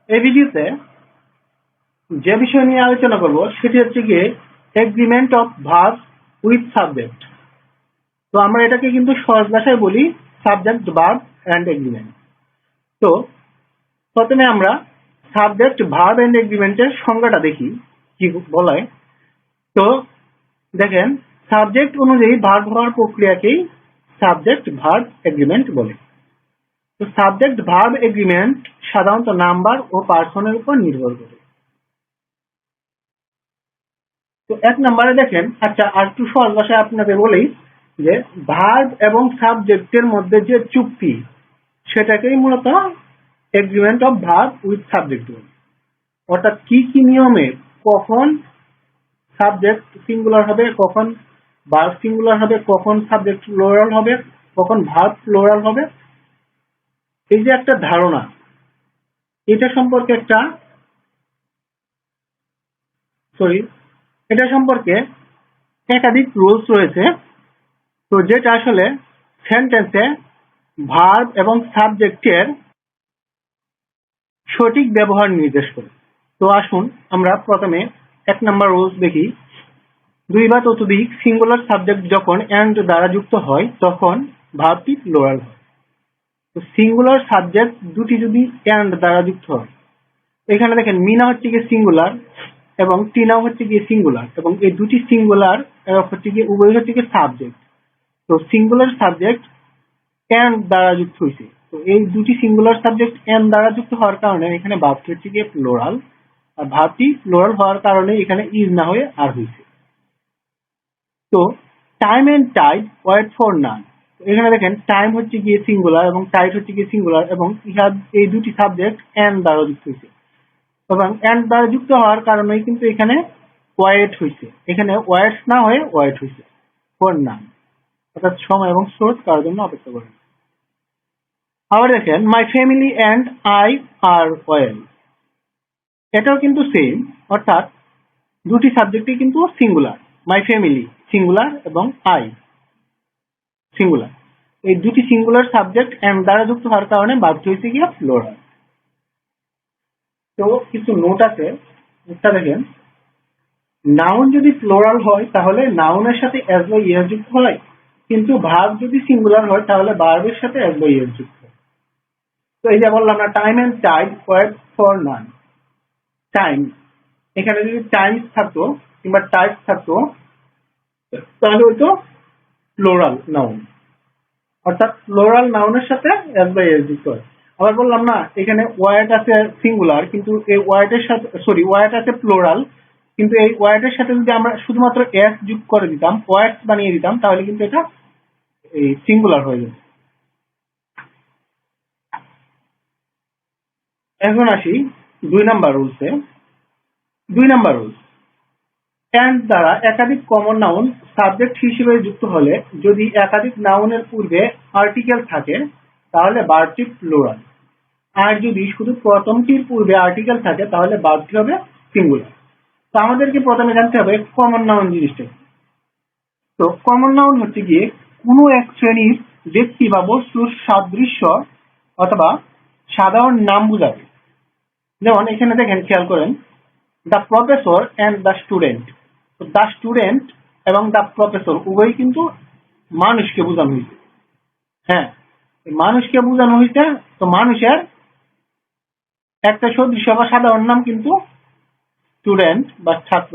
এই ভিডিওতে যে বিষয় নিয়ে আলোচনা করব সেটি হচ্ছে গিয়ে agreement of verb with subject. তো আমরা এটাকে কিন্তু সহজ ভাষায় বলি সাবজেক্ট ভার্ব এন্ড এগ্রিমেন্ট। তো প্রথমে আমরা সাবজেক্ট ভার্ব এন্ড এগ্রিমেন্টের সংজ্ঞাটা দেখি কি বলে। তো দেখেন, সাবজেক্ট অনুযায়ী ভার্ব হওয়ার প্রক্রিয়াকেই সাবজেক্ট ভার্ব এগ্রিমেন্ট বলে। তো সাবজেক্ট ভার্ব এগ্রিমেন্ট সাধারণত নাম্বার ও পার্সনের উপর নির্ভর করে। তো এক নম্বরে দেখেন, আচ্ছা আর একটু সহজ ভাষায় আপনাদের বলেই যে ভার্ব এবং সাবজেক্টের মধ্যে যে চুক্তি সেটাকেই মূলত agreement of verb with subject বলে। অর্থাৎ কি কি নিয়মে কখন সাবজেক্ট সিঙ্গুলার হবে, কখন ভার্ব সিঙ্গুলার হবে, কখন সাবজেক্ট প্লুরাল হবে, কখন ভার্ব প্লুরাল হবে, এই যে একটা ধারণা, এটা সম্পর্কে একাধিক রুলস রয়েছে। তো যেটা আসলে সেন্টেন্সে ভার্ব এবং সাবজেক্টের সঠিক ব্যবহার নির্দেশ করে। তো আসুন আমরা প্রথমে এক নম্বর রুলস দেখি। দুই বা ততোধিক সিঙ্গুলার সাবজেক্ট যখন এন্ড দ্বারা যুক্ত হয় তখন ভার্বটি প্লুরাল হয়। তো সিঙ্গুলার সাবজেক্ট দুটি যদি এন্ড দ্বারা যুক্ত হয়, এখানে দেখেন মিনা হচ্ছে গিয়ে সিঙ্গুলার এবং টিনা হচ্ছে গিয়ে সিঙ্গুলার, এবং এই দুটি সিঙ্গুলার হচ্ছে গিয়ে উভয় হচ্ছে গিয়ে সাবজেক্ট। তো সিঙ্গুলার সাবজেক্ট এন্ড দ্বারা যুক্ত হয়েছে। তো এই দুটি সিঙ্গুলার সাবজেক্ট এন্ড দ্বারা যুক্ত হওয়ার কারণে এখানে ভার্বটি হচ্ছে গিয়ে প্লুরাল, আর ভার্বটি প্লুরাল হওয়ার কারণে এখানে ইজ না হয়ে আর হয়েছে। তো time and tide wait for none. এখানে দেখেন টাইম হচ্ছে গিয়ে সিঙ্গুলার এবং টাইড হচ্ছে গিয়ে সিঙ্গুলার, এবং এই দুটি সাবজেক্ট এন্ড দ্বারা যুক্ত হয়েছে, এবং এন্ড দ্বারা যুক্ত হওয়ার কারণেই কিন্তু এখানে ওয়েট হয়েছে। এখানে ওয়েটস না হয়ে ওয়েট হয়েছে ফর নান, অর্থাৎ সময় এবং স্রোত কারোর জন্য অপেক্ষা করে। আবার দেখেন my family and I are well, এটাও কিন্তু সেম, অর্থাৎ দুটি সাবজেক্টই কিন্তু সিঙ্গুলার। মাই ফ্যামিলি সিঙ্গুলার এবং আই সিঙ্গুলার, এই দুটি সিঙ্গুলার সাবজেক্ট এন্ড দ্বারা যুক্ত হওয়ার কারণে ভার্বটি হয়েছে গিয়ে প্লুরাল। তো কিছু নোট আছে, একটা দেখেন, নাউন যদি প্লুরাল হয় তাহলে নাউনের সাথে এস বা ইএস যুক্ত হয়, কিন্তু ভার্ব যদি সিঙ্গুলার হয় তাহলে ভার্বের সাথে এস বা ইএস যুক্ত হয়। তো এই যে বললাম না, time and tide wait for none. Time, এখানে যদি টাইমস থাকতো কিংবা টাইডস থাকতো তাহলে হয়তো প্লুরাল নাউন, অর্থাৎ প্লুরাল নাউনের সাথে এস বা ইএস যুক্ত হয়। আবার বললাম না, এখানে ওয়েট আছে সিঙ্গুলার, কিন্তু এই ওয়েটের সাথে ওয়েট আছে প্লুরাল, কিন্তু এই ওয়েটের সাথে যদি আমরা শুধুমাত্র এস যোগ করে দিতাম, ওয়েটস বানিয়ে দিতাম, তাহলে কিন্তু এটা এই সিঙ্গুলার হয়ে যাবে। এখন আসি দুই নাম্বার রুলসে। দুই নাম্বার রুলস, এন্ড দ্বারা একাধিক কমন নাউন সাবজেক্ট হিসেবে যুক্ত হলে যদি একাধিক নাউনের পূর্বে আর্টিকেল থাকে তাহলে ভার্বটি প্লুরাল, আর যদি শুধু প্রথমটির পূর্বে আর্টিকেল থাকে তাহলে ভার্বটি হবে সিঙ্গুলার। তো আমাদেরকে প্রথমে জানতে হবে কমন নাউন জিনিসটা। তো কমন নাউন হচ্ছে গিয়ে কোনো এক শ্রেণীর ব্যক্তি বা বস্তুর সাদৃশ্য অথবা সাধারণ নাম বোঝাবে। যেমন এখানে দেখেন, খেয়াল করেন, the professor and the student. তো দ্য স্টুডেন্ট এবং দ্য প্রফেসর উভয় কিন্তু মানুষকে বোঝানো হয়েছে। হ্যাঁ, মানুষকে বোঝানো হয়েছে। তো মানুষের একটা সদৃশ্য বা সাধারণ নাম কিন্তু স্টুডেন্ট বা ছাত্র,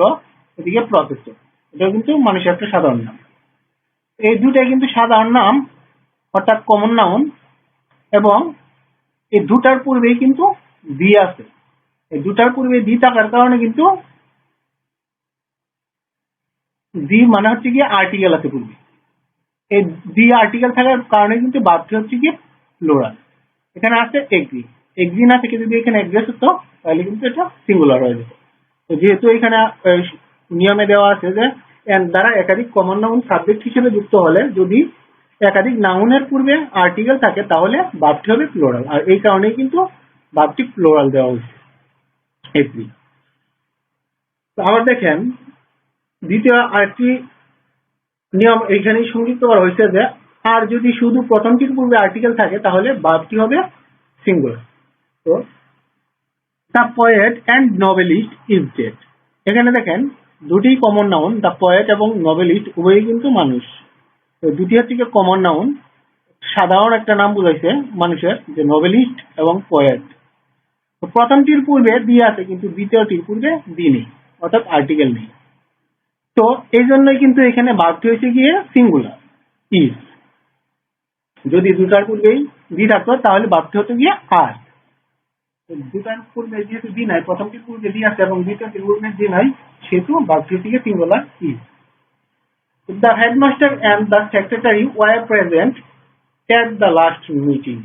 এদিকে প্রফেসর, এটাও কিন্তু মানুষের একটা সাধারণ নাম। এই দুটাই কিন্তু সাধারণ নাম, অর্থাৎ কমন নাউন, এবং এই দুটার পূর্বেই কিন্তু দি আছে। এই দুটার পূর্বে দি থাকার কারণে কিন্তু দি মানে হচ্ছে গিয়ে আর্টিকেল আছে পূর্বে, এই দি আর্টিকেল থাকার কারণে কিন্তু ভার্বটি হচ্ছে গিয়ে প্লুরাল। এখানে আছে এগ্রি, এগ্রি না থেকে যদি এখানে এগ্রেস হতো তাহলে কিন্তু এটা সিঙ্গুলার হয়ে যেত। তো যেহেতু এখানে নিয়মে দেওয়া আছে যে এন্ড দ্বারা একাধিক কমন নাউন সাবজেক্ট হিসেবে যুক্ত হলে যদি একাধিক নাউনের পূর্বে আর্টিকেল থাকে তাহলে ভার্বটি হবে প্লুরাল, আর এই কারণেই কিন্তু ভার্বটি প্লুরাল দেওয়া হয়েছে এগ্রি। তো আবার দেখেন, দ্বিতীয় আরেকটি নিয়ম এইখানেই সংযুক্ত করা হয়েছে যে আর যদি শুধু প্রথমটির পূর্বে আর্টিকেল থাকে তাহলে ভার্বটি হবে সিঙ্গুলার। তো the poet and noblest is dead. এখানে দেখেন দুটি কমন নাউন, দ্য পোয়েট এবং নোবেলিস্ট উভয়ই কিন্তু মানুষ। তো দুটি হচ্ছে কমন নাউন, সাধারণ একটা নাম বুঝাইছে মানুষের, যে নোবেলিস্ট এবং পোয়েট। তো প্রথমটির পূর্বে দি আছে কিন্তু দ্বিতীয়টির পূর্বে দি নেই, অর্থাৎ আর্টিকেল নেই। তো এই জন্যই কিন্তু এখানে ভার্বটি হয়েছে গিয়ে সিঙ্গুলার ইজ। যদি দুটার পূর্বেই দি থাকতো তাহলে ভার্বটি হতো গিয়ে আর। দুটার পূর্বে যেহেতু দি নাই, প্রথমটির পূর্বে দি আছে এবং দ্বিতীয়টির পূর্বে দি নাই, সেহেতু ভার্বটি হচ্ছে গিয়ে singular is. The headmaster and the secretary were present at the last meeting.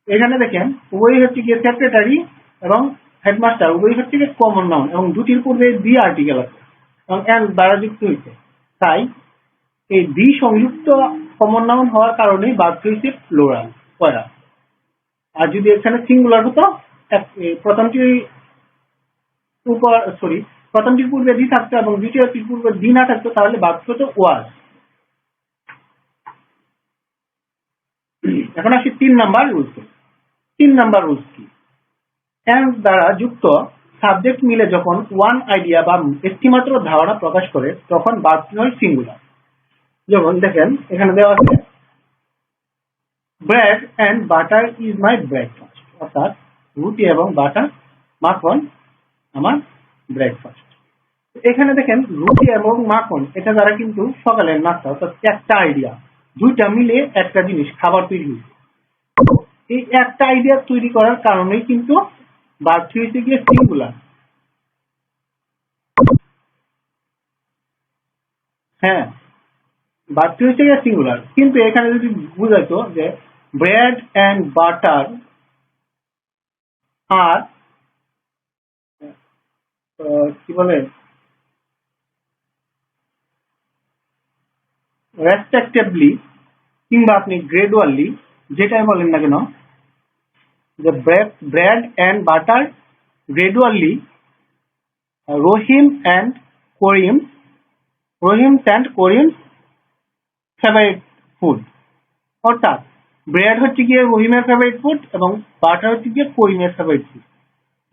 এখানে দেখেন উভয়ই হচ্ছে গিয়ে সেক্রেটারি এবং হেডমাস্টার উভয়ই হচ্ছে গিয়ে কমন নাউন এবং দুটির পূর্বে দি আর্টিকেল আছে এবং এন্ড দ্বারা যুক্ত হয়েছে। তাই এই দি সংযুক্ত কমন নাউন হওয়ার কারণে ভার্বটি হচ্ছে প্লুরাল পয়রা। আর যদি এখানে সিঙ্গুলার হতো, প্রথমটির পূর্বে দি থাকতো এবং দ্বিতীয়টির পূর্বে দি না থাকতো, তাহলে ভার্বটি হতো ওয়াজ। এখন আসি 3 নাম্বার রুলস। 3 নাম্বার রুলস কি? এন্ড দ্বারা যুক্ত সাবজেক্ট মিলে যখন ওয়ান আইডিয়া বা একটিমাত্র ধারণা প্রকাশ করে তখন ভার্বটি হয় সিঙ্গুলার। যেমন দেখেন এখানে দেওয়া আছে bread and butter is my breakfast, অর্থাৎ রুটি এবং বাটার মাখন আমার ব্রেকফাস্ট। এখানে দেখেন রুটি এবং মাখন এটা দ্বারা কিন্তু সকালের নাস্তা, অর্থাৎ একটা আইডিয়া, দুইটা মিলে একটা জিনিস খাবার তৈরি হয়েছে। এই একটা আইডিয়া তৈরি করার কারণেই কিন্তু ভার্বটি হয়েছে গিয়ে সিঙ্গুলার। হ্যাঁ, ভার্বটি হচ্ছে গিয়ে সিঙ্গুলার, কিন্তু এখানে যদি বুঝাইতো যে ব্রেড এন্ড বাটার আর কি বলে রেসপেক্টিভলি কিংবা আপনি গ্রেডুয়ালি যেটাই বলেন না কেন, যে bread and butter gradually Rahim's and Karim's favourite food, অর্থাৎ ব্রেড হচ্ছে গিয়ে রহিমের ফেভারিট ফুড এবং বাটার হচ্ছে গিয়ে করিমের ফেভারিট ফুড।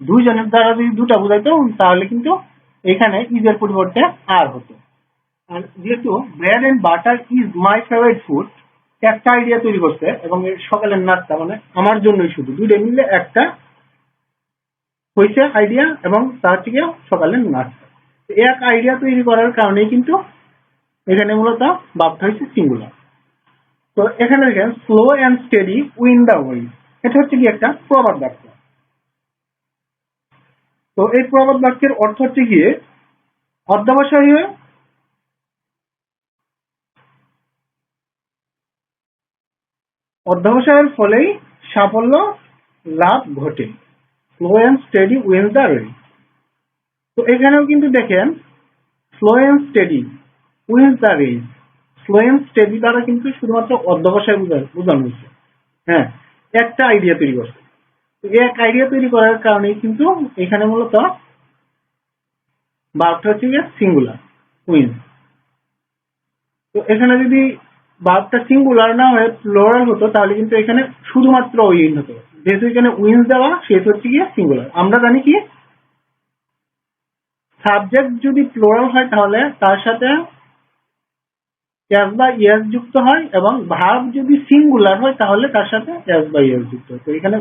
দুইজনের দ্বারা যদি দুটা বোঝাইতো তাহলে কিন্তু এখানে ইজের পরিবর্তে আর হতো। আর যেহেতু bread and butter is my favourite food, একটা আইডিয়া তৈরি করছে এবং এর সকালের নাস্তা মানে আমার জন্যই, শুধু দুইটা মিলে একটা হয়েছে আইডিয়া এবং তার থেকে সকালের নাস্তা। এক আইডিয়া তৈরি করার কারণে কিন্তু এখানে মূলত ভার্বটা হয়েছে সিঙ্গুলার। তো এখানে দেখেন slow and steady win the ways, এটা হচ্ছে কি একটা প্রবাদ বাক্য। তো এই প্রবাদ বাক্যের অর্থ হচ্ছে গিয়ে অধ্যবসায়ের ফলেই সাফল্য লাভ ঘটে। Slow and steady win the race. তো এখানেও কিন্তু দেখেন slow and steady win the race, slow and steady দ্বারা কিন্তু শুধুমাত্র অধ্যবসায় বোঝানো হয়েছে। হ্যাঁ, একটা আইডিয়া তৈরি করছে, এক আইডিয়া তৈরি করার কারণে কিন্তু এখানে মূলত ভার্বটা হচ্ছে সিঙ্গুলার উইন। তো এখানে যদি ভার্বটা সিঙ্গুলার না হয়ে প্লুরাল হতো তাহলে কিন্তু এখানে শুধুমাত্র উইন হতো, যেহেতু এখানে উইন্স দেওয়া সেহেতু হচ্ছে গিয়ে সিঙ্গুলার। আমরা জানি কি সাবজেক্ট যদি প্লুরাল হয় তাহলে তার সাথে এস বা ইএস যুক্ত হয় এবং ভার্ব যদি সিঙ্গুলার হয় তাহলে তার সাথে এস বা ইএস যুক্ত হয়। তো এখানে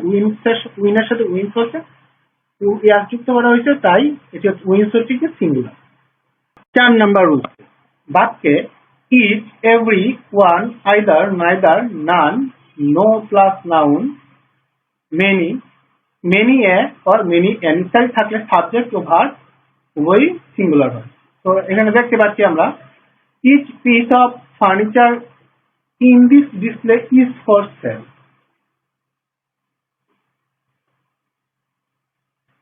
উইনের সাথে উইন্স হচ্ছে এস যুক্ত করা হয়েছে, তাই এটি উইন্স হচ্ছে কি সিঙ্গুলার। 4 নাম্বার রুল, বাক্যে each, every, one, either, neither, none, no plus noun, many, many a or many an ইত্যাদি থাকলে সাবজেক্ট ও ভার্ব উভয়ই সিঙ্গুলার হয়। তো এখানে দেখতে পাচ্ছি আমরা each piece of furniture in this display is for sale.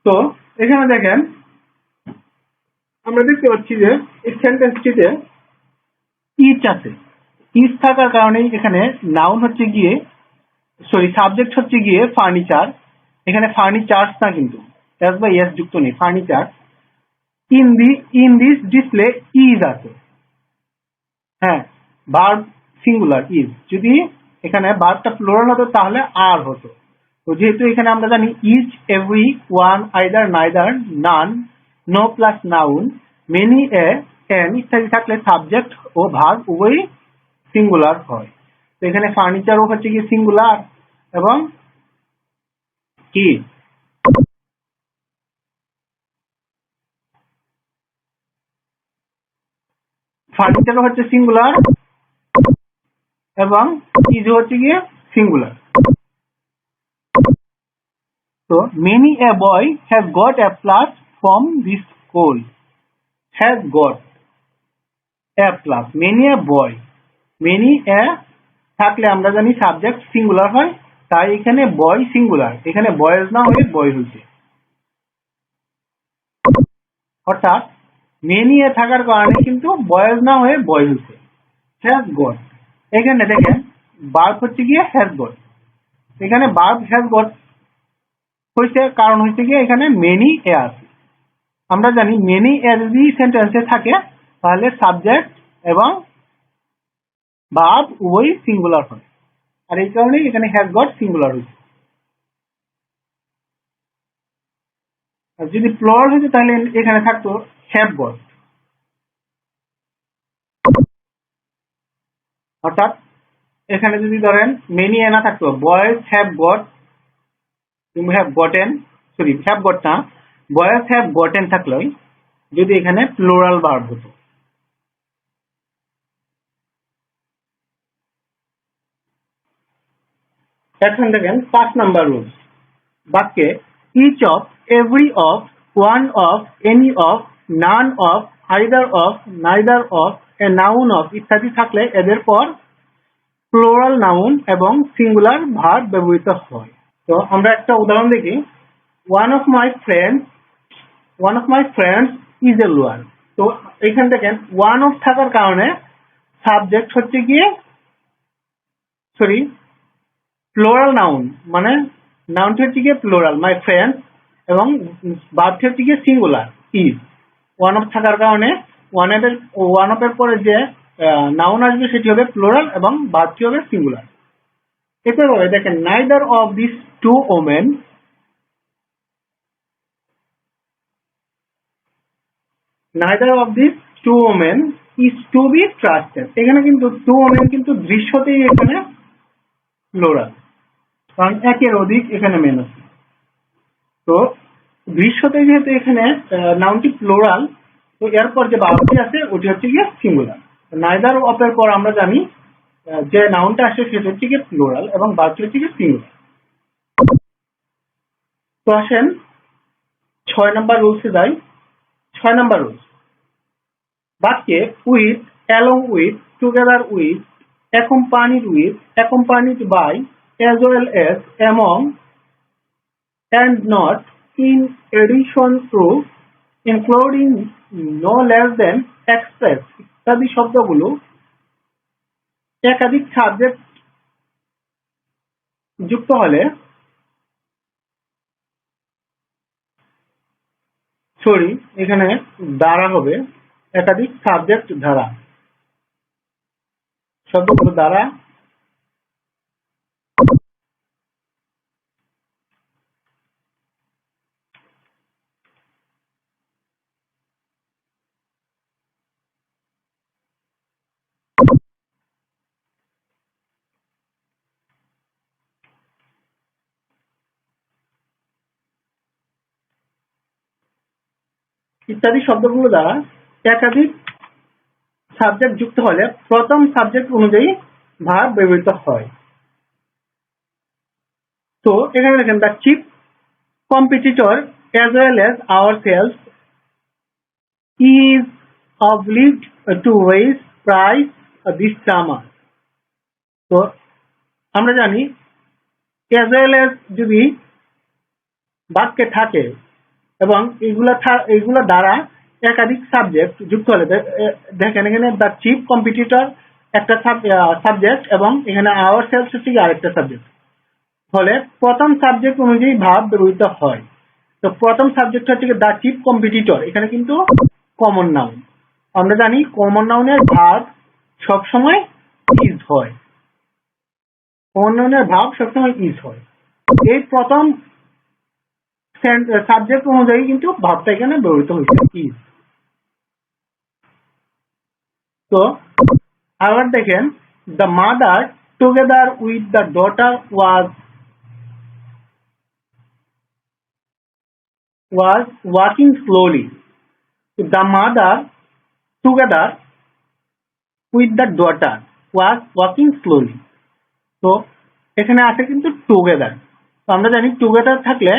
তো এখানে দেখেন আমরা দেখতে পাচ্ছি যে এই সেন্টেন্সটিতে ইচ আছে, ইচ থাকার কারণে এখানে নাউন হচ্ছে গিয়ে সাবজেক্ট হচ্ছে গিয়ে ফার্নিচার, এখানে ফার্নিচার্স না কিন্তু এস বা এস যুক্ত নেই, furniture. In this display is আছে। হ্যাঁ, ভার্ব সিঙ্গুলার ইজ, যদি এখানে ভার্বটা প্লুরাল হতো তাহলে আর হতো। তো যেহেতু এখানে আমরা জানি each, every, one, either, neither, none, no plus noun, many, an ইত্যাদি থাকলে সাবজেক্ট ও ভার্ব উভয়ই সিঙ্গুলার হয়। তো এখানে ফার্নিচারও হচ্ছে কি সিঙ্গুলার এবং কি ফার্নিচারও হচ্ছে সিঙ্গুলার এবং ইজ হচ্ছে গিয়ে সিঙ্গুলার। তো many a boy has got a plus from this school. Has got a plus, many a boy, many a থাকলে আমরা জানি সাবজেক্ট সিঙ্গুলার হয়, তাই এখানে বয় সিঙ্গুলার, এখানে বয়েজ না হয়ে বয় হয়েছে। অর্থাৎ মেনি এ থাকার কারণে কিন্তু বয়েজ না হয়ে বয় হয়েছে। হ্যাজ গট, এখানে দেখেন বার্ব হচ্ছে গিয়ে হ্যাজ গট, এখানে বার্ব হ্যাজ গট হয়েছে কারণ হচ্ছে গিয়ে এখানে মেনি এ আছে। আমরা জানি মেনি এ যদি সেন্টেন্সে থাকে তাহলে সাবজেক্ট এবং ভার্ব উভয়ই সিঙ্গুলার হয়, আর এই কারণেই এখানে হ্যাজ গট সিঙ্গুলার হয়েছে। আর যদি প্লুরাল হতো তাহলে এখানে থাকতো হ্যাভ গট। অর্থাৎ এখানে যদি ধরেন মেনি এ না থাকতো, boys have got, have gotten, sorry have got না, বয়েজ হ্যাভ গটেন থাকলে যদি এখানে প্লুরাল ভার্ব হতো। এখন দেখেন 5 নাম্বার রুল। বাক্যে each of, every of, one of, any of, none of, either of, neither of, a noun of ইত্যাদি থাকলে এদের পর প্লুরাল নাউন এবং সিঙ্গুলার ভার্ব ব্যবহৃত হয়। তো আমরা একটা উদাহরণ দেখি। One of my friends is a lawyer. তো এখান দেখেন ওয়ান অফ থাকার কারণে সাবজেক্ট হচ্ছে গিয়ে সরি প্লুরাল নাউন, মানে নাউনটি হচ্ছে গিয়ে প্লুরাল মাই ফ্রেন্ডস এবং ভার্বটি হচ্ছে গিয়ে সিঙ্গুলার ইজ। ওয়ান অফ থাকার কারণে ওয়ান অফ এর পরে যে নাউন আসবে সেটি হবে প্লুরাল এবং ভার্বটি হবে সিঙ্গুলার। এরপরে দেখেন neither of this two women, neither of these two women is to be trusted। এখানে কিন্তু two women কিন্তু দৃশ্যতেই এখানে প্লুরাল, কারণ একের অধিক এখানে মেন আছে। তো দৃশ্যতে যেহেতু এখানে নাউনটি প্লুরাল, তো এরপর যে ভার্বটি আছে ওটি হচ্ছে গিয়ে সিঙ্গুলার। neither of এর পর আমরা জানি যে নাউনটা আসে সেটা হচ্ছে গিয়ে প্লুরাল এবং ভার্বটি হচ্ছে গিয়ে সিঙ্গুলার। তো আসেন 6 নাম্বার রুলসে যাই। 6 নাম্বার রুলস। বাক্যে with, along with, together with, accompanied by, as well as, among, and not, in addition to, including, no less than, express ইত্যাদি শব্দগুলো একাধিক সাবজেক্ট যুক্ত হলে এখানে দ্বারা হবে একাধিক সাবজেক্ট দ্বারা, শব্দগুলো দ্বারা ইত্যাদি শব্দগুলো দ্বারা একাধিক সাবজেক্ট যুক্ত হলে প্রথম সাবজেক্ট অনুযায়ী ভার্ব ব্যবহৃত হয়। তো এখানে দেখেন the chief competitor as well as ourselves is obliged to raise price this summer। তো আমরা জানি as well as যদি বাক্যে থাকে এবং এইগুলা দ্বারা একাধিক সাবজেক্ট যুক্ত হলে দেখেন এখানে দ্য চিফ কম্পিটিটর একটা সাবজেক্ট এবং এখানে আওয়ারসেলস হচ্ছে আরেকটা সাবজেক্ট হলে প্রথম সাবজেক্ট অনুযায়ী ভার্ব ব্যবহৃত হয়। তো প্রথম সাবজেক্ট হচ্ছে দ্য চিফ কম্পিটিটর, এখানে কিন্তু কমন নাউন। আমরা জানি কমন নাউনের ভার্ব সবসময় ইজ হয়, কমন নাউনের ভার্ব সবসময় ইজ হয়। এই প্রথম সাবজেক্ট অনুযায়ী কিন্তু ভাবটা এখানে ব্যবহৃত হয়েছে ইজ। তো আবার দেখেন the mother together with the daughter was walking slowly. The mother together with the daughter was walking slowly. তো এখানে আছে কিন্তু টুগেদার। তো আমরা জানি টুগেদার থাকলে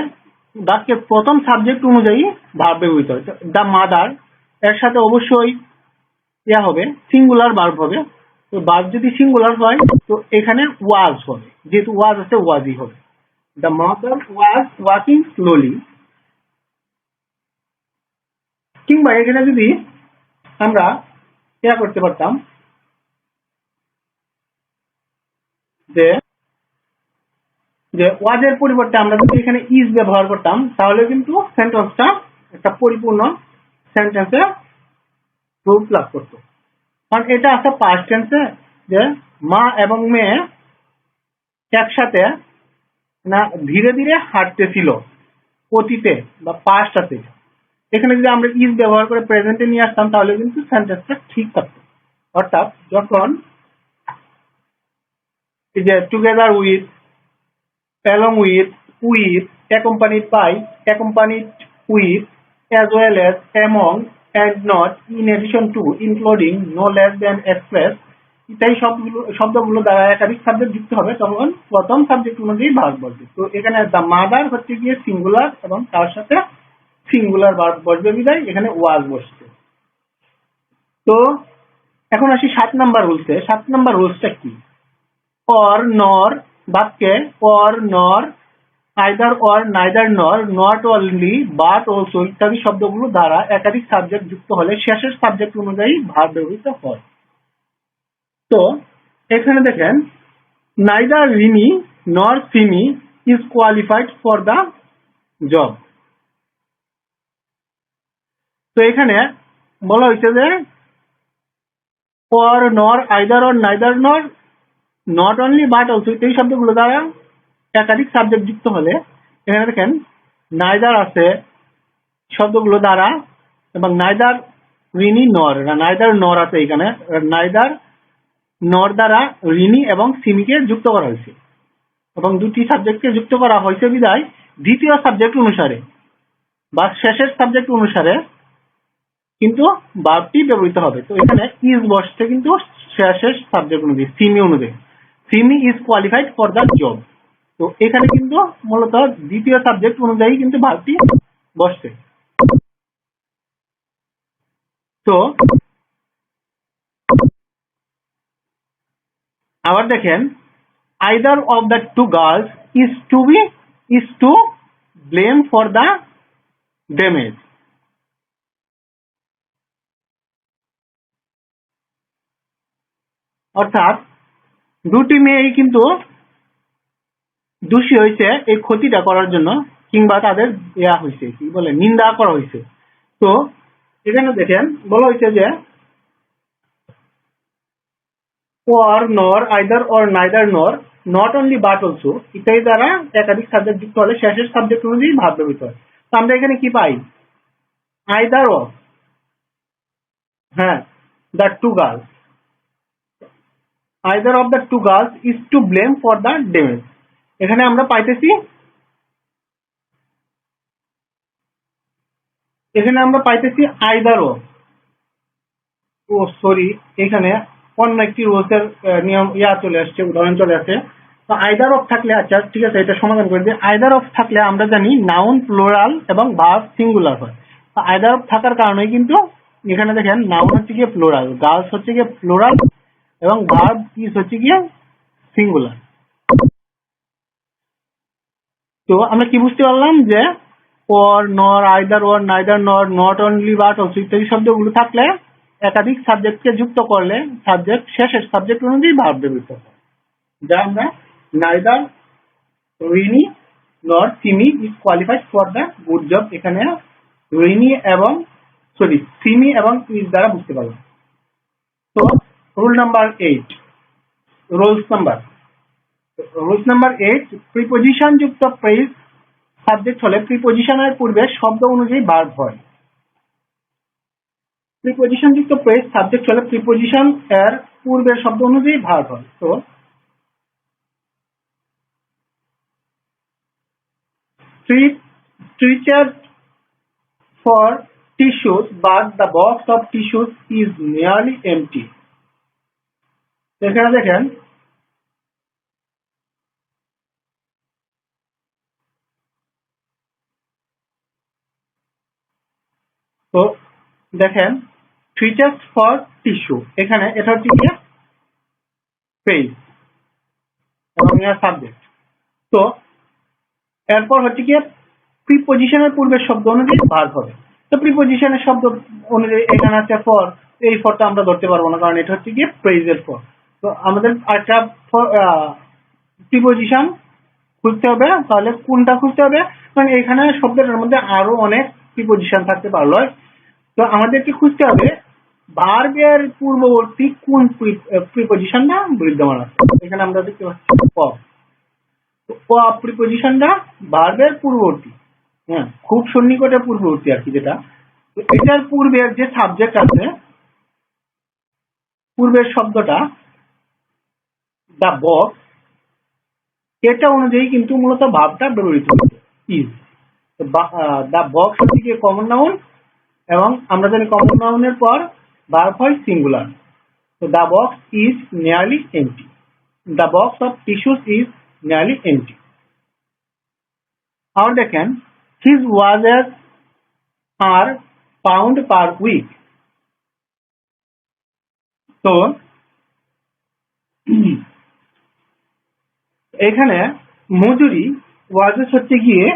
বাক্যের প্রথম সাবজেক্ট অনুযায়ী ভার্ব ব্যবহৃত হয়। দ্য মাদার এর সাথে অবশ্যই ইয়া হবে, সিঙ্গুলার ভার্ব হবে। তো ভার্ব যদি সিঙ্গুলার হয় তো এখানে ওয়াজ হবে, যেহেতু ওয়াজ আছে ওয়াজই হবে। The mother was walking slowly. কিংবা এখানে যদি আমরা ইয়া করতে পারতাম যে ওয়াজের পরিবর্তে আমরা যদি এখানে ইজ ব্যবহার করতাম তাহলে কিন্তু সেন্টেন্সটা একটা পরিপূর্ণ সেন্টেন্সে রূপ লাভ করতো। কারণ এটা আছে পাস্ট টেন্সে, যে মা এবং মেয়ে একসাথে না ধীরে ধীরে হাঁটতেছিল, অতীতে বা পাস্ট আছে। এখানে যদি আমরা ইজ ব্যবহার করে প্রেজেন্টে নিয়ে আসতাম তাহলে কিন্তু সেন্টেন্সটা ঠিক থাকতো। অর্থাৎ যখন এই যে together with, along with, accompanied by, accompanied with, as well as, among, and not, in addition to, including, no less than, express, ইত্যাদি শব্দগুলো দ্বারা একাধিক সাবজেক্ট যুক্ত হবে তখন প্রথম সাবজেক্ট অনুযায়ী ভার্ব বসবে। তো এখানে দ্য মাদার হচ্ছে গিয়ে সিঙ্গুলার এবং তার সাথে সিঙ্গুলার ভার্ব বসবে বিধায় এখানে ওয়াজ বসছে। তো এখন আসি 7 নাম্বার রুলসে। 7 নাম্বার রুলসটা কি? অর নর বাক্যে অর নর, আইদার অর, নাইদার নর, নট অনলি, বাট অলসো ইত্যাদি শব্দগুলো দ্বারা একাধিক সাবজেক্ট যুক্ত হলে শেষের সাবজেক্ট অনুযায়ী ভার্ব ব্যবহৃত হয়। তো এখানে দেখেন নাইদার রিনি নর Simi is qualified for the job. তো এখানে বলা হয়েছে যে অর নর, আইদার অর, নাইদার নর, নট অনলি, বাট অলসো এই শব্দগুলো দ্বারা একাধিক সাবজেক্ট যুক্ত হলে এখানে দেখেন নাইদার আছে শব্দগুলো দ্বারা, এবং নাইদার রিনি নর, নাইদার নর আছে এখানে, নাইদার নর দ্বারা রিনি এবং সিমিকে যুক্ত করা হয়েছে এবং দুটি সাবজেক্টকে যুক্ত করা হয়েছে বিধায় দ্বিতীয় সাবজেক্ট অনুসারে বা শেষের সাবজেক্ট অনুসারে কিন্তু ভার্বটি ব্যবহৃত হবে। তো এখানে ইজ বসছে কিন্তু শেষের সাবজেক্ট অনুযায়ী, সিমি অনুযায়ী। Simi is qualified for the job. তো এখানে কিন্তু মূলত দ্বিতীয় সাবজেক্ট অনুযায়ী কিন্তু ভার্বটি বসছে। তো আবার দেখেন either of the two girls is to blame for the damage. অর্থাৎ দুটি মেয়েই কিন্তু দোষী হয়েছে এই ক্ষতিটা করার জন্য, কিংবা তাদের ইয়া হয়েছে কি বলে নিন্দা করা হয়েছে। তো এখানে দেখেন বলা হয়েছে যে অর নর, আইদার অর, নাইদার নর, নট অনলি, বাট অলসো ইত্যাদি দ্বারা একাধিক সাবজেক্ট যুক্ত হলে শেষের সাবজেক্ট অনুযায়ী ভার্ব ব্যবহৃত হয়। তো আমরা এখানে কি পাই? আইদার অফ, হ্যাঁ, the two girls, either of the two girls is to blame for the damage. এখানে আমরা পাইতেছি আইদার অফ, ও সরি, এখানে অন্য একটি রুলসের নিয়ম চলে আসছে, উদাহরণ চলে আসে। তো আইদার অফ থাকলে, আচ্ছা ঠিক আছে, এটা সমাধান করে দিই। আইদার অফ থাকলে আমরা জানি নাউন প্লুরাল এবং ভার্ব সিঙ্গুলার হয়। তো আইদার অফ থাকার কারণে কিন্তু এখানে দেখেন নাউন হচ্ছে গিয়ে প্লুরাল, গার্লস হচ্ছে গিয়ে প্লুরাল এবং ভার্ব ইজ হচ্ছে গিয়ে সিঙ্গুলার। তো আমরা কি বুঝতে পারলাম যে অর নর, আইদার অর, নাইদার নর, নট অনলি, বাট অলসো ইত্যাদি শব্দগুলো থাকলে একাধিক সাবজেক্টকে যুক্ত করলে সাবজেক্ট শেষের সাবজেক্ট অনুযায়ী ভার্ব ব্যবহৃত হয়। যা আমরা নাইদার রিনি নর Simi is qualified for the good job, এখানে রিনি এবং সিমি এবং ইজ দ্বারা বুঝতে পারলাম। তো rule number 8, rules number rules number 8, preposition যুক্ত প্রেজ সাবজেক্ট হলে প্রিপজিশনের পূর্বে শব্দ অনুযায়ী ভার্ব হয়। প্রিপজিশন যুক্ত প্রেজ সাবজেক্ট হলে প্রিপজিশন এর পূর্বের শব্দ অনুযায়ী ভার্ব হয়। তো stretched for tissues, but the box of tissues is nearly empty. এখানে দেখেন তো দেখেন stretched for tissue, এখানে এটা হচ্ছে কি প্রেজ এবং এর সাবজেক্ট। তো এরপর হচ্ছে কি প্রিপজিশনের পূর্বের শব্দ অনুযায়ী ভার্ব হবে। তো প্রিপজিশনের শব্দ অনুযায়ী এখানে আছে ফর, এই ফরটা আমরা ধরতে পারবো না কারণ এটা হচ্ছে কি প্রেজের ফর। তো আমাদের একটা প্রিপজিশন খুঁজতে হবে, তাহলে কোনটা খুঁজতে হবে, কারণ এখানে শব্দটার মধ্যে আরো অনেক প্রিপজিশন থাকতে পারলো। তো আমাদেরকে খুঁজতে হবে ভার্বের পূর্ববর্তী কোন প্রিপজিশনটা বিদ্যমান আছে। এখানে আমরা দেখতে পাচ্ছি প্রিপজিশনটা ভার্বের পূর্ববর্তী, হ্যাঁ খুব সন্নিকটে পূর্ববর্তী আর কি, যেটা এটার পূর্বের যে সাবজেক্ট আছে, পূর্বের শব্দটা দা বক্স, এটা অনুযায়ী কিন্তু মূলত ভার্বটা ব্যবহৃত হচ্ছে ইজ। দা বক্স হচ্ছে কি কমন নাউন, এবং আমরা জানি কমন নাউনের পর ভার্ব হয় সিঙ্গুলার। তো the box is nearly empty, the box of tissues is nearly empty. আবার দেখেন his wages are pound per week. তো এখানে মজুরি ওয়াজেস হচ্ছে গিয়ে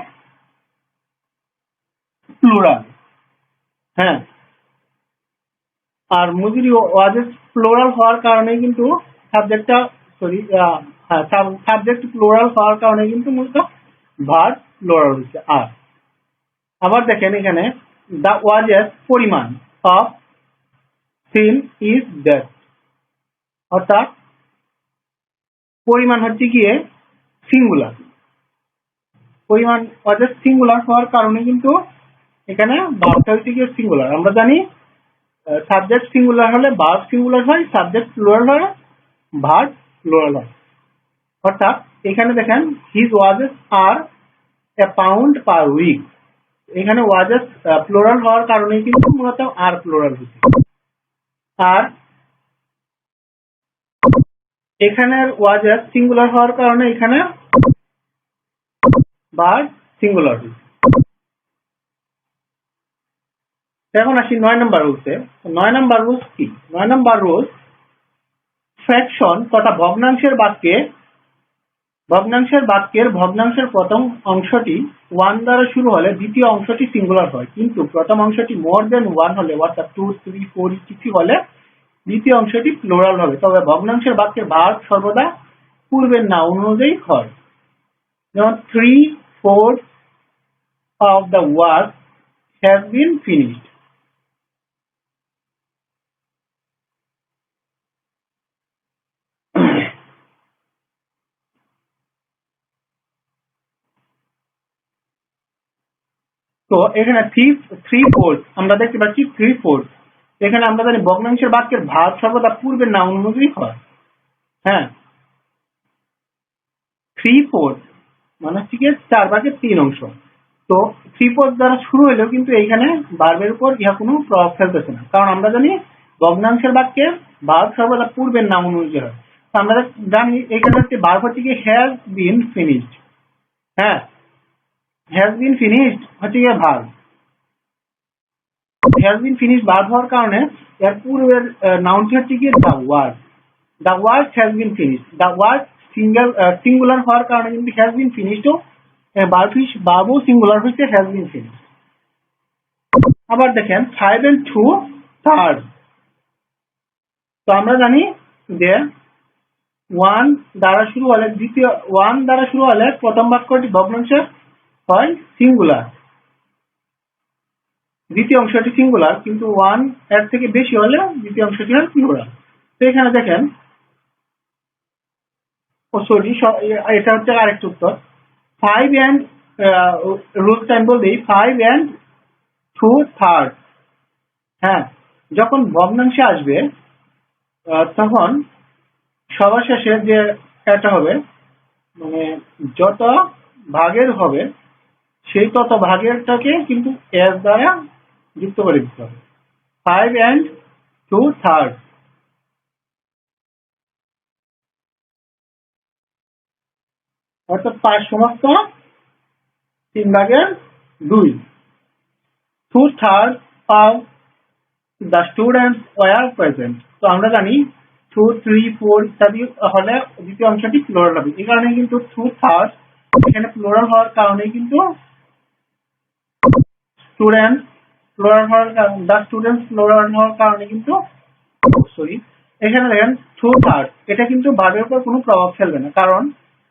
প্লুরাল, হ্যাঁ, আর মজুরি ওয়াজেস প্লুরাল হওয়ার কারণে কিন্তু সাবজেক্টটা সাবজেক্ট প্লুরাল হওয়ার কারণে কিন্তু মূলত ভার্ব প্লুরাল হচ্ছে। আর আবার দেখেন এখানে দা ওয়াজেস পরিমাণ অফ সিন ইজ দ্যাট, অর্থাৎ পরিমাণ হচ্ছে গিয়ে সিঙ্গুলার, পরিমাণ ওয়াজেস সিঙ্গুলার হওয়ার কারণে কিন্তু এখানে ভার্বটা হচ্ছে গিয়ে সিঙ্গুলার। আমরা জানি সাবজেক্ট সিঙ্গুলার হলে ভার্ব সিঙ্গুলার হয়, সাবজেক্ট প্লুরাল হলে ভার্ব প্লুরাল হয়। অর্থাৎ এখানে দেখেন his wages are a pound per week, এখানে ওয়াজেস প্লুরাল হওয়ার কারণে কিন্তু মূলত আর প্লুরাল হচ্ছে। আর এখানে ওয়াজেস সিঙ্গুলার হওয়ার কারণে এখানে ভার্ব সিঙ্গুলার হচ্ছে। এখন আসি 9 নম্বর রুলসে। 9 নম্বর রুলস কি? 9 নম্বর রুলস ফ্র্যাকশন তথা ভগ্নাংশের ভগ্নাংশের প্রথম অংশটি 1 দ্বারা শুরু হলে দ্বিতীয় অংশটি সিঙ্গুলার হয়, কিন্তু প্রথম অংশটি মোর দেন 1 হলে অর্থাৎ 2, 3, 4 ইত্যাদি হলে দ্বিতীয় অংশটি প্লুরাল হবে। তবে ভগ্নাংশের বাক্যের ভার্ব সর্বদা পূর্বের নাউন অনুযায়ী হয়। যেমন 3/4 of the work has been finished. তো এখানে 3/4 আমরা দেখতে পাচ্ছি 3/4, এখানে আমরা জানি ভগ্নাংশের বাক্যের ভার্ব সর্বদা পূর্বের নাউন অনুযায়ী হয়। হ্যাঁ, 3/4 মানে হচ্ছে কি 4/3 অংশ। তো 3/4 দ্বারা শুরু হলেও কিন্তু এইখানে ভার্বের উপর কোনো প্রভাব ফেলতেছে না, কারণ আমরা জানি ভগ্নাংশের বাক্যের ভার্ব সর্বদা পূর্বের নাউন অনুযায়ী হয়। তো আমরা জানি এখানে হচ্ছে ভার্ব হচ্ছে কি হ্যাজ বিন ফিনিশড, হ্যাঁ হ্যাজ বিন ফিনিশড হচ্ছে গিয়ে verb, has been finished verb হওয়ার কারণে এর পূর্বের নাউনটি হচ্ছে গিয়ে the work has been finished. The work singular হওয়ার কারণে কিন্তু হ্যাজ বিন ফিনিশড, ভার্বও সিঙ্গুলার হচ্ছে হ্যাজ বিন ফিনিশড। আবার দেখেন 5 and 2/3। তো আমরা জানি যে 1 দ্বারা শুরু হলে প্রথম বাক্যটি ভগ্নাংশ হয় সিঙ্গুলার, দ্বিতীয় অংশটি সিঙ্গুলার, কিন্তু 1 এর থেকে বেশি হলে দ্বিতীয় অংশটি হয় প্লুরাল। তো এখানে দেখেন ও সরি, এটা হচ্ছে আরেকটা উত্তর। 5 and রুলস আমি বলতেই 5 and 2/3। হ্যাঁ, যখন ভগ্নাংশে আসবে তখন সবার শেষে যে এটা হবে, মানে যত ভাগের হবে সেই তত ভাগেরটাকে কিন্তু এর দ্বারা যুক্ত করে দিতে হবে। 5 and 2/3, অর্থাৎ 5 সমস্ত 3/2। 2/3 of the students were present। তো আমরা জানি 2, 3, 4 ইত্যাদি হলে দ্বিতীয় অংশটি প্লুরাল হবে। এই কারণে কিন্তু 2/3 এখানে প্লুরাল হওয়ার কারণে কিন্তু স্টুডেন্ট প্লুরাল হওয়ার কারণে, দ্য স্টুডেন্টস প্লুরাল হওয়ার কারণে কিন্তু সরি, এখানে দেখেন 2/3 এটা কিন্তু ভাবের উপর কোনো প্রভাব ফেলবে না, কারণ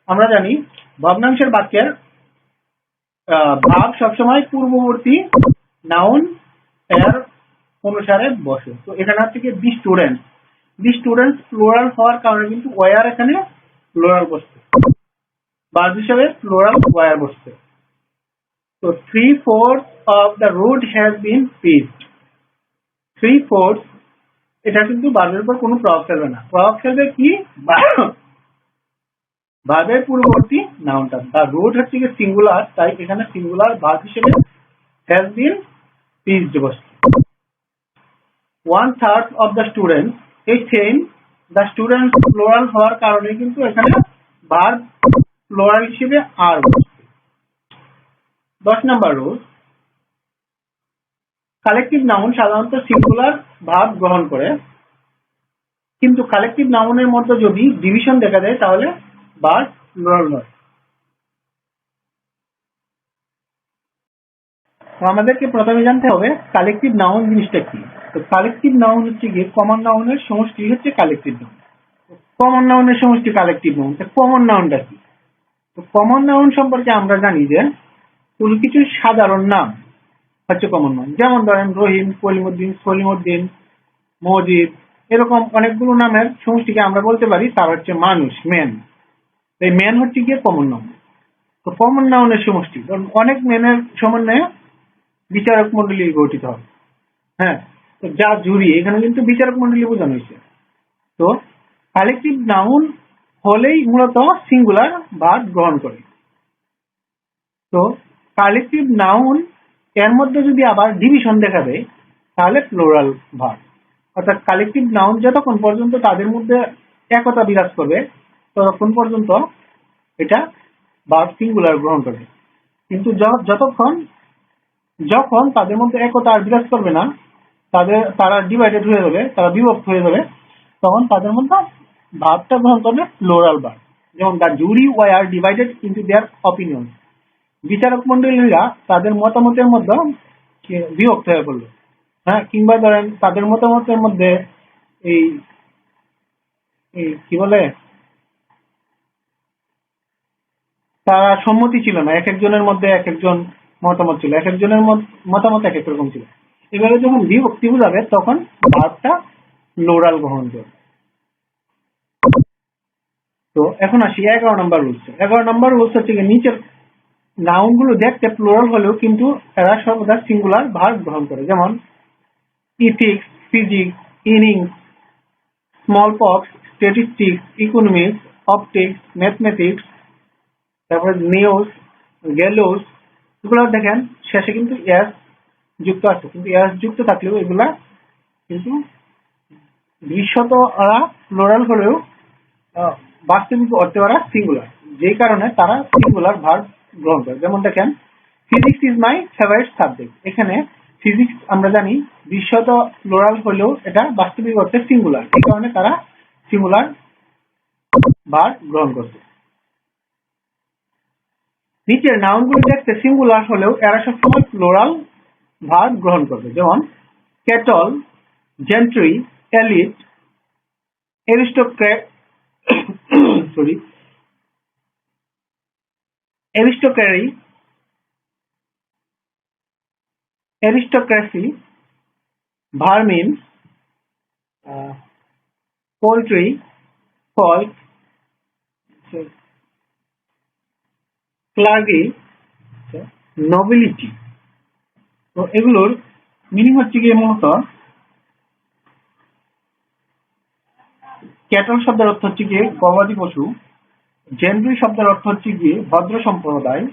আমরা জানি ভগ্নাংশের বাক্যের ভাব সবসময় পূর্ববর্তী নাউন এর অনুসারে বসে। তো এখানে হচ্ছে কি দি স্টুডেন্টস প্লুরাল হওয়ার কারণে কিন্তু ওয়ার এখানে প্লুরাল বসছে, ভার্ব হিসেবে প্লুরাল ওয়ার বসছে। তো 3/4 of the road has been paved। 3/4 এটা কিন্তু ভার্বের উপর কোনো প্রভাব ফেলবে না, প্রভাব ফেলবে কি ভার্বের পূর্ববর্তী নাউনটা। দা রোড হচ্ছে কি সিঙ্গুলার, তাই এখানে সিঙ্গুলার ভার্ব হিসেবে has been paved বসছে। 1/3 of the students, এই সেম দ্য স্টুডেন্টস প্লুরাল হওয়ার কারণে কিন্তু এখানে ভার্ব প্লুরাল হিসেবে আর বসছে। 10 নম্বর রুল, কালেকটিভ নাউন সাধারণত সিঙ্গুলার ভার্ব গ্রহণ করে, কিন্তু কালেকটিভ নাউনের মধ্যে যদি ডিভিশন দেখা যায় তাহলে ভার্ব প্লুরাল হয়। তো আমাদেরকে প্রথমে জানতে হবে কালেকটিভ নাউন জিনিসটা কি। তো কালেকটিভ নাউন হচ্ছে গিয়ে কমন নাউনের সমষ্টি হচ্ছে কালেকটিভ নাউন। কমন নাউনের সমষ্টি কালেকটিভ নাউন। কমন নাউনটা কি? তো কমন নাউন সম্পর্কে আমরা জানি যে কোনো কিছু সাধারণ নাম হচ্ছে কমন নাউন। যেমন ধরেন রহিম, সলিমউদ্দিন, মজিদ, এরকম অনেকগুলো নামের সমষ্টিকে আমরা বলতে পারি তার হচ্ছে মানুষ, ম্যান। এই ম্যান হচ্ছে গিয়ে কমন নাউন। তো কমন নাউনের সমষ্টি, কারণ অনেক ম্যানের সমন্বয়ে বিচারক মন্ডলী গঠিত হবে। হ্যাঁ, তো যা জুরি, এখানে কিন্তু বিচারক মন্ডলী বোঝানো হয়েছে। তো কালেকটিভ নাউন হলেই মূলত সিঙ্গুলার ভার্ব গ্রহণ করে। তো কালেকটিভ নাউন এর মধ্যে যদি আবার ডিভিশন দেখা দেয় তাহলে প্লুরাল ভার্ব। অর্থাৎ কালেকটিভ নাউন যতক্ষণ পর্যন্ত তাদের মধ্যে একতা বিরাজ করবে ততক্ষণ পর্যন্ত এটা ভার্ব সিঙ্গুলার গ্রহণ করবে, কিন্তু যখন তাদের মধ্যে একতা আর বিরাজ করবে না, তারা ডিভাইডেড হয়ে যাবে, তারা বিভক্ত হয়ে যাবে, তখন তাদের মধ্যে ভার্বটা গ্রহণ করবে প্লুরাল ভার্ব। যেমন the jury were divided into their opinion, বিচারক মন্ডলীরা তাদের মতামতের মধ্যে বিভক্ত হয়ে পড়লো। হ্যাঁ, কিংবা ধরেন তাদের মতামতের মধ্যে এই কি বলে, তারা সম্মতি ছিল না, এক একজনের মধ্যে এক একজন মতামত ছিল, এক একজনের মতামত এক এক রকম ছিল। এবারে যখন বিভক্তি বোঝাবে তখন ভার্বটা প্লুরাল গ্রহণ করবে। তো এখন আসি 11 নম্বর রুলস। 11 নম্বর রুলস হচ্ছে নিচের নাউন গুলো দেখতে প্লুরাল হলেও কিন্তু এরা সর্বদা সিঙ্গুলার ভার্ব গ্রহণ করে। যেমন ethics, physics, innings, small pox, statistics, economics, optics, mathematics, তারপরে নিউজ, গেলোস, এগুলো দেখেন শেষে কিন্তু এস যুক্ত আছে, কিন্তু এস যুক্ত থাকলেও এগুলা কিন্তু দৃশ্যত প্লুরাল হলেও বাস্তবিক অর্থে ওরা সিঙ্গুলার, যেই কারণে তারা সিঙ্গুলার ভার্ব গ্রহণ করে। যেমন দেখেন physics is my favourite subject, এখানে ফিজিক্স আমরা জানি দৃশ্যত প্লুরাল হলেও এটা বাস্তবিক অর্থে সিঙ্গুলার, এই কারণে তারা সিঙ্গুলার ভার্ব গ্রহণ করছে। নিচের নাউনগুলো দেখতে সিঙ্গুলার হলেও এরা সবসময় প্লুরাল ভার্ব গ্রহণ করবে। যেমন cattle, gentry, elite, aristocrat aristocracy, vermin, poultry, folk, clergy, nobility. তো এগুলোর মিনিং হচ্ছে গিয়ে মূলত ক্যাটল শব্দের অর্থ হচ্ছে গিয়ে গবাদি পশু, জেন্ট্রি শব্দের অর্থ হচ্ছে গিয়ে ভদ্র সম্প্রদায়,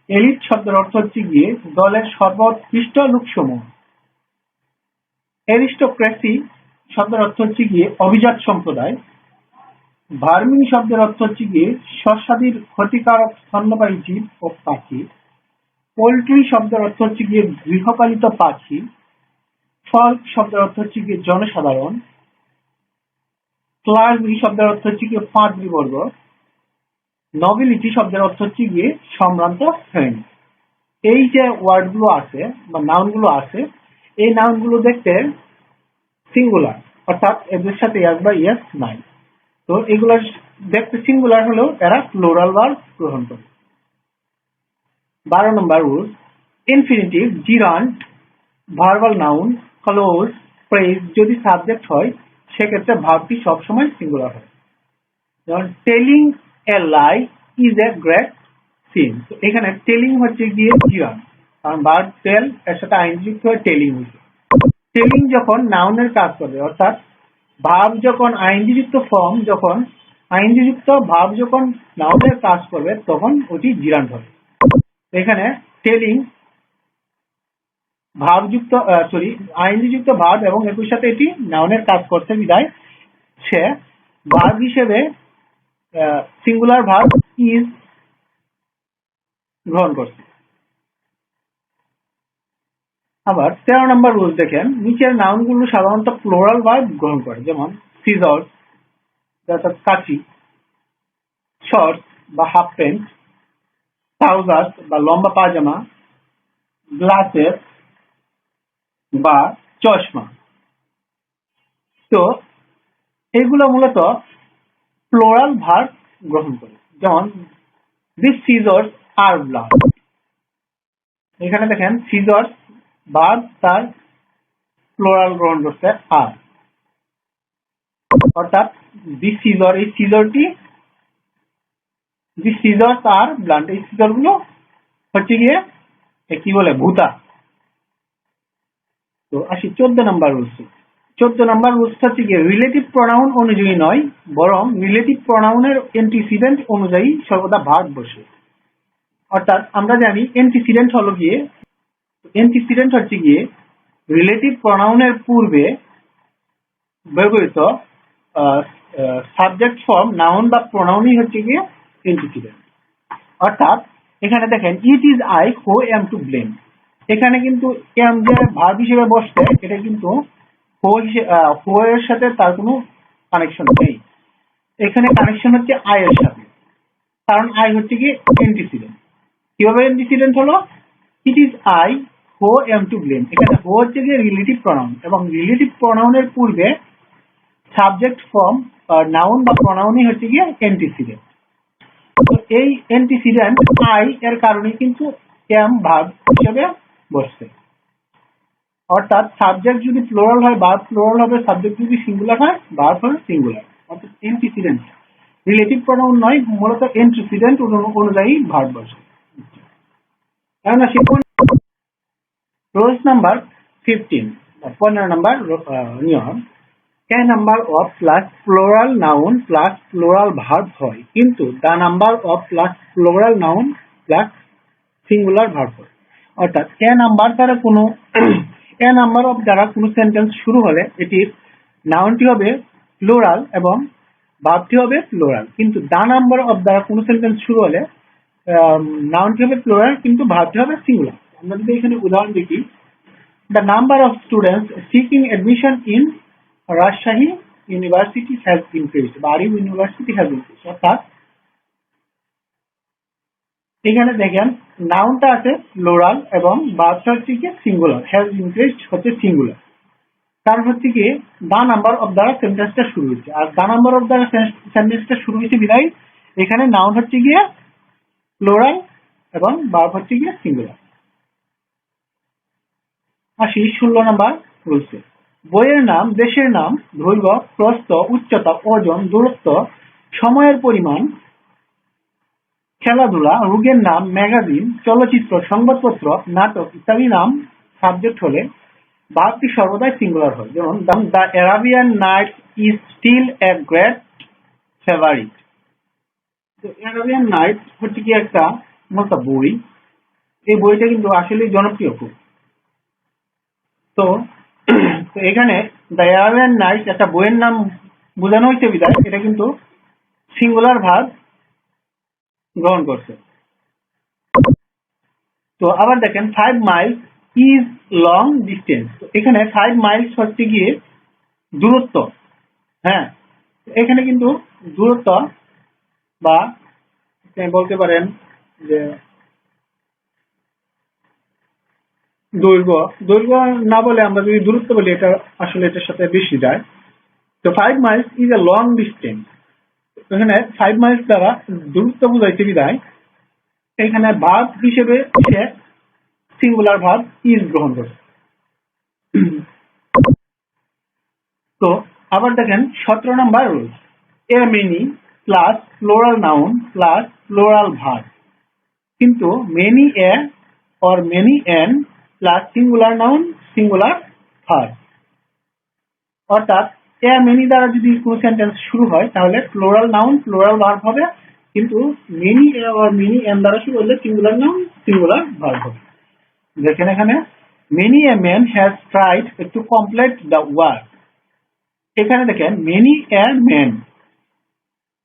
এলিট শব্দের অর্থ হচ্ছে গিয়ে দলের সর্বোৎকৃষ্ট লোকসমূহ, অ্যারিস্টোক্রেসি শব্দের অর্থ হচ্ছে গিয়ে অভিজাত সম্প্রদায়, ভার্মি শব্দের অর্থ হচ্ছে গিয়ে সস্যাদির ক্ষতিকারক স্তন্যপায়ী জীব ও পাখি, পোল্ট্রি শব্দের অর্থ হচ্ছে গিয়ে গৃহপালিত পাখি, ফল্ক শব্দের অর্থ হচ্ছে গিয়ে জনসাধারণ, ক্লার্কি শব্দের অর্থ হচ্ছে গিয়ে পাদ্রীবর্গ, নোবিলিটি শব্দের অর্থ হচ্ছে গিয়ে সম্ভ্রান্ত শ্রেণী। এই যে ওয়ার্ড গুলো আছে বা নাউন গুলো আছে, এই নাউন গুলো দেখতে সিঙ্গুলার, অর্থাৎ এদের সাথে ইয়াস বা ইয়েস নাই। তো এগুলো দেখতে সিঙ্গুলার হলেও এরা প্লুরাল ভার্ব গ্রহণ করে। 12 নম্বর rule, infinitive, gerund, verbal noun, clause, phrase যদি সাবজেক্ট হয় সেক্ষেত্রে ভার্বটি সবসময় সিঙ্গুলার হয়। যেমন telling a lie is a great sin. তো এখানে টেলিং হচ্ছে গিয়ে জিরান্ট, কারণ ভার্ব টেল এর সাথে আইনযুক্ত হয়ে টেলিং হচ্ছে। টেলিং যখন নাউনের কাজ করবে, অর্থাৎ ভার্ব যখন আইনযুক্ত ফর্ম, যখন আইনযুক্ত ভার্ব যখন নাউনের কাজ করবে তখন ওটি জিরান্ট হবে। এখানে টেলিং ভার্বযুক্ত আইনযুক্ত ভার্ব এবং একই সাথে এটি নাউনের কাজ করতে বিধায় সে ভার্ব হিসেবে সিঙ্গুলার ভার্ব ইজ গ্রহণ করছে। আবার 13 নম্বর রুল দেখেন, নিচের নাউনগুলো সাধারণত প্লুরাল ভার্ব গ্রহণ করে, যেমন সিজার্স অর্থাৎ কাঁচি, শর্টস বা হাফ প্যান্ট, ট্রাউজার্স বা লম্বা পায়জামা, গ্লাসেস বা চশমা। তো এগুলো মূলত প্লুরাল ভার্ব গ্রহণ করে, যেমন দিস সিজার্স আর ব্লাড। এখানে দেখেন সিজার্স ভার্ব তার প্লুরাল গ্রহণ করছে আর, অর্থাৎ দিস সিজার, এই সিজারটি, দিস সিজার্স আর ব্লান্ট, এই সিজার গুলো হচ্ছে গিয়ে কি বলে ভূতা। তো আসি 14 নম্বর রুলস। 14 নম্বর রুলস হচ্ছে গিয়ে রিলেটিভ প্রোনাউন অনুযায়ী নয়, বরং রিলেটিভ প্রোনাউনের অ্যান্টিসিডেন্ট অনুযায়ী সর্বদা ভার্ব বসে। অর্থাৎ আমরা জানি অ্যান্টিসিডেন্ট হলো গিয়ে, অ্যান্টিসিডেন্ট হচ্ছে গিয়ে রিলেটিভ প্রোনাউনের পূর্বে ব্যবহৃত সাবজেক্ট ফর্ম নাউন বা প্রোনাউনই হচ্ছে গিয়ে অ্যান্টিসিডেন্ট। অর্থাৎ এখানে দেখেন it is I who am to blame, এখানে কিন্তু এম যে ভার্ব হিসেবে বসছে এটা কিন্তু হু এর সাথে তার কোনো কানেকশন নেই, এখানে কানেকশন হচ্ছে আই এর সাথে, কারণ আই হচ্ছে গিয়ে অ্যান্টিসিডেন্ট। কিভাবে অ্যান্টিসিডেন্ট হলো? It is I who am to blame, এখানে হু হচ্ছে গিয়ে রিলেটিভ প্রোনাউন এবং রিলেটিভ প্রোনাউনের পূর্বে সাবজেক্ট ফর্ম নাউন বা প্রোনাউনই হচ্ছে গিয়ে অ্যান্টিসিডেন্ট। তো এই অ্যান্টিসিডেন্ট আই এর কারণে কিন্তু এম ভার্ব হিসেবে বসছে। অর্থাৎ সাবজেক্ট যদি প্লুরাল হয় ভার্ব প্লুরাল হবে, সাবজেক্ট যদি সিঙ্গুলার হয় ভার্ব হবে সিঙ্গুলার। অর্থাৎ অ্যান্টিসিডেন্ট রিলেটিভ প্রোনাউন নয়, মূলত অ্যান্টিসিডেন্ট অনুযায়ী ভার্ব বসে। এখন আসি রুলস নাম্বার 15, 15 নম্বর নিয়ম, a number of plus plural noun plus plural verb হয়, কিন্তু the number of plus plural noun plus singular verb হয়। অর্থাৎ a number দ্বারা কোনো a number of দ্বারা কোনো সেন্টেন্স শুরু হলে এটির নাউনটি হবে প্লুরাল এবং ভার্বটি হবে প্লুরাল, কিন্তু the number of দ্বারা কোনো সেন্টেন্স শুরু হলে নাউনটি হবে প্লুরাল কিন্তু ভার্বটি হবে সিঙ্গুলার। আমরা যদি এখানে উদাহরণ দেখি, the number of students seeking admission in Rajshahi university has increased, বাড়ি ইউনিভার্সিটি হ্যাজ ইনক্রিজড। অর্থাৎ এখানে দেখেন নাউনটা আছে প্লুরাল এবং ভার্বটা হচ্ছে কি সিঙ্গুলার, হ্যাজ ইনক্রিজড হচ্ছে সিঙ্গুলার, কারণ হচ্ছে কি দা নাম্বার অফ দ্বারা সেন্টেন্সটা শুরু হয়েছে, আর দা নাম্বার অফ দ্বারা সেন্টেন্সটা শুরু হয়েছে বিধায় এখানে নাউন হচ্ছে গিয়ে প্লুরাল এবং ভার্ব হচ্ছে গিয়ে সিঙ্গুলার। আসি 16 নম্বর রুলসে। বইয়ের নাম, দেশের নাম, দৈর্ঘ্য, প্রস্থ, উচ্চতা, ওজন, দূরত্ব, সময়ের পরিমাণ, খেলাধুলা, রোগের নাম, ম্যাগাজিন, চলচ্চিত্র, সংবাদপত্র, নাটক ইত্যাদি নাম সাবজেক্ট হলে ভার্বটি সর্বদাই সিঙ্গুলার হয়। যেমন the Arabian Nights is still a great favourite. তো অ্যারাবিয়ান নাইটস হচ্ছে কি একটা বই। এই বইটা কিন্তু আসলে জনপ্রিয় খুব। তো এখানে দ্য অ্যারাবিয়ান নাইটস একটা বইয়ের নাম বোঝানো হয়েছে বিধায় এটা কিন্তু সিঙ্গুলার ভার্ব গ্রহণ করছে। তো আবার দেখেন 5 মাইলস ইজ লং ডিস্টেন্স। এখানে 5 মাইলস হচ্ছে গিয়ে দূরত্ব। হ্যাঁ, এখানে কিন্তু দূরত্ব বা বলতে পারেন যে দৈর্ঘ্য, দৈর্ঘ্য না বলে আমরা যদি দূরত্ব বলি এটা আসলে এটার সাথে বেশি যায়। তো 5 Miles is a long distance. এখানে 5 মাইলস দ্বারা দূরত্ব বোঝাইতে বিধায় এখানে ভার্ব হিসেবে সে সিঙ্গুলার ভার্ব ইজ গ্রহণ করে। তো আবার দেখেন 17 নম্বর rule, a many plus plural noun plus plural verb, কিন্তু many a or many an plus singular noun singular verb. অর্থাৎ এ মেনি দ্বারা যদি কোনো সেন্টেন্স শুরু হয় তাহলে প্লোরাল নাউন প্লোরাল ভার্ব হবে, কিন্তু many a or many N দ্বারা শুরু হলে সিঙ্গুলার নাউন সিঙ্গুলার ভার্ব হবে। দেখেন এখানে many a man has tried to complete the work. এখানে দেখেন মেনি এ ম্যান,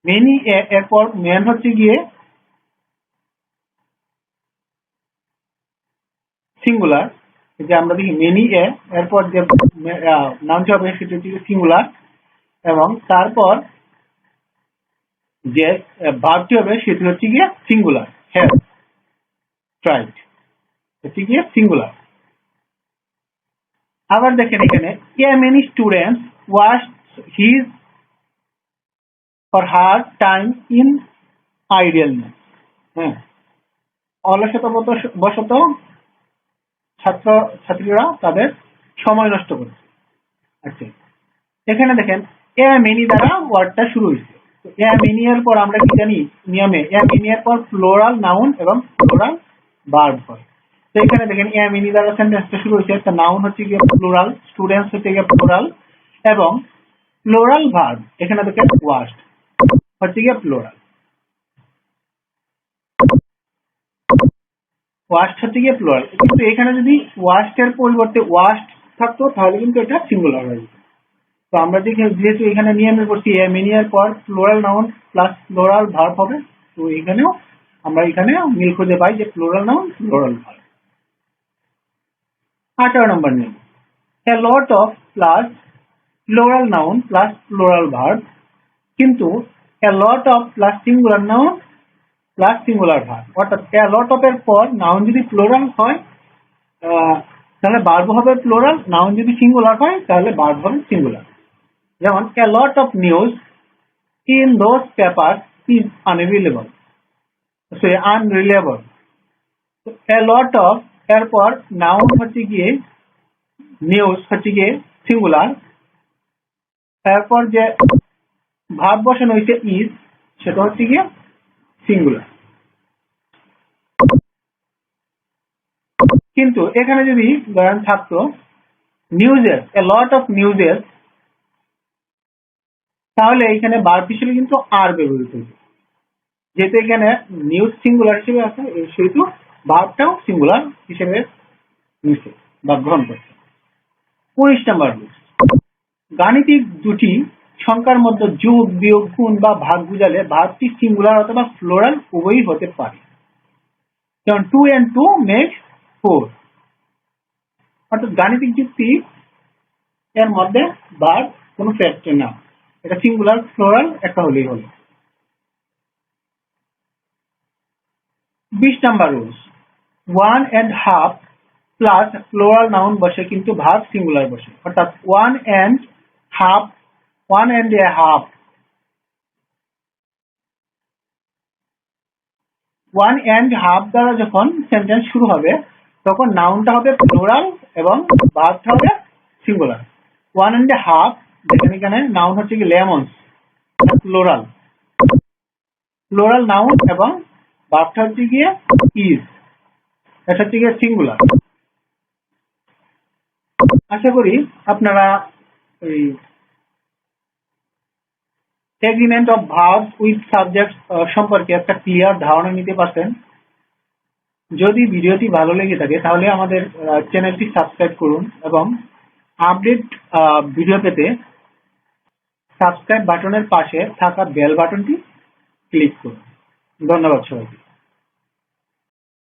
মেনি এরপর ম্যান হচ্ছে গিয়ে সিঙ্গুলার, যে আমরা দেখি মেনি এ এরপর যে নাউনটি হবে সেটি হচ্ছে সিঙ্গুলার, এবং তারপর যে ভার্বটি হবে সেটি হচ্ছে গিয়ে সিঙ্গুলার, হ্যাজ ট্রাইড হচ্ছে গিয়ে সিঙ্গুলার। আবার দেখেন এখানে a many students waste his or her time in idleness। হ্যাঁ, অলসতা বশত ছাত্র ছাত্রীরা তাদের সময় নষ্ট করছে। আচ্ছা, এখানে দেখেন এ মেনি দ্বারা ওয়ার্ডটা শুরু হয়েছে। তো এ মেনি এর পর আমরা কি জানি নিয়মে এ মেনি এর পর প্লোরাল নাউন এবং প্লোরাল ভার্ব হয়। তো এখানে দেখেন এ মেনি দ্বারা সেন্টেন্সটা শুরু হয়েছে, একটা নাউন হচ্ছে গিয়ে প্লুরাল, স্টুডেন্টস হচ্ছে গিয়ে প্লুরাল, এবং প্লোরাল ভার্ব এখানে দেখেন ওয়াস্ট হচ্ছে গিয়ে প্লোরাল। ওয়াস্ট হচ্ছে গিয়ে প্লুরাল, কিন্তু এখানে যদি ওয়াস্ট এর পরিবর্তে ওয়াস্ট থাকতো তাহলে কিন্তু এটা সিঙ্গুলার হয়ে যেত। তো আমরা যেহেতু এখানে নিয়মে করছি এ মেনি এর পর plural noun plus plural verb হবে, তো এখানেও আমরা এখানে মিল খুঁজে পাই যে প্লুরাল নাউন প্লুরাল ভার্ব। 18 নম্বর নিয়ম, a lot of plus plural noun plus plural verb, কিন্তু a lot of plus singular noun plus singular verb. অর্থাৎ a lot of এর পর নাউন যদি প্লুরাল হয় তাহলে ভার্ব হবে প্লুরাল, নাউন যদি সিঙ্গুলার হয় তাহলে ভার্ব হবে সিঙ্গুলার। যেমন a lot of news in those papers is unavailable, so unreliable। a lot of এরপর নাউন হচ্ছে গিয়ে নিউজ হচ্ছে গিয়ে সিঙ্গুলার, তারপর যে ভার্ব বসানো হয়েছে ইজ সেটা হচ্ছে গিয়ে সিঙ্গুলার। কিন্তু এখানে যদি ধরেন থাকতো নিউজেস, a lot of নিউজেস, তাহলে এখানে ভার্ব হিসেবে কিন্তু আর ব্যবহৃত হয়েছে, যেহেতু এখানে নিউজ সিঙ্গুলার হিসেবে আছে সেহেতু ভার্বটাও সিঙ্গুলার হিসেবে নিচ্ছে বা গ্রহণ করছে। 19 নম্বর, গাণিতিক দুটি সংখ্যার মধ্যে যোগ বিয়োগ গুণ বা ভাগ বুঝালে ভার্বটি সিঙ্গুলার অথবা প্লুরাল উভয়ই হতে পারে। যেমন 2 and 2 makes 4। অর্থাৎ গাণিতিক যুক্তি এর মধ্যে ভার্ব কোনো ফ্যাক্টর না, এটা সিঙ্গুলার প্লুরাল একটা হলেই হলো। 20 number rules, 1 and half plus plural noun বসে কিন্তু ভার্ব সিঙ্গুলার বসে। অর্থাৎ 1 and half, 1 and a half, 1 and half দ্বারা যখন সেন্টেন্স শুরু হবে তখন নাউনটা হবে প্লুরাল এবং ভার্বটা হবে সিঙ্গুলার। 1 and a half, দেখেন এখানে নাউন হচ্ছে কি লেমনস, প্লুরাল, প্লুরাল নাউন এবং ভার্বটা হচ্ছে গিয়ে ইজ, এটা হচ্ছে গিয়ে সিঙ্গুলার। আশা করি আপনারা এই agreement of verb with subject সম্পর্কে একটা ক্লিয়ার ধারণা নিতে পারছেন। যদি ভিডিওটি ভালো লেগে থাকে তাহলে আমাদের চ্যানেলটি সাবস্ক্রাইব করুন এবং আপডেট ভিডিও পেতে সাবস্ক্রাইব বাটনের পাশে থাকা বেল বাটনটি ক্লিক করুন। ধন্যবাদ সবাইকে।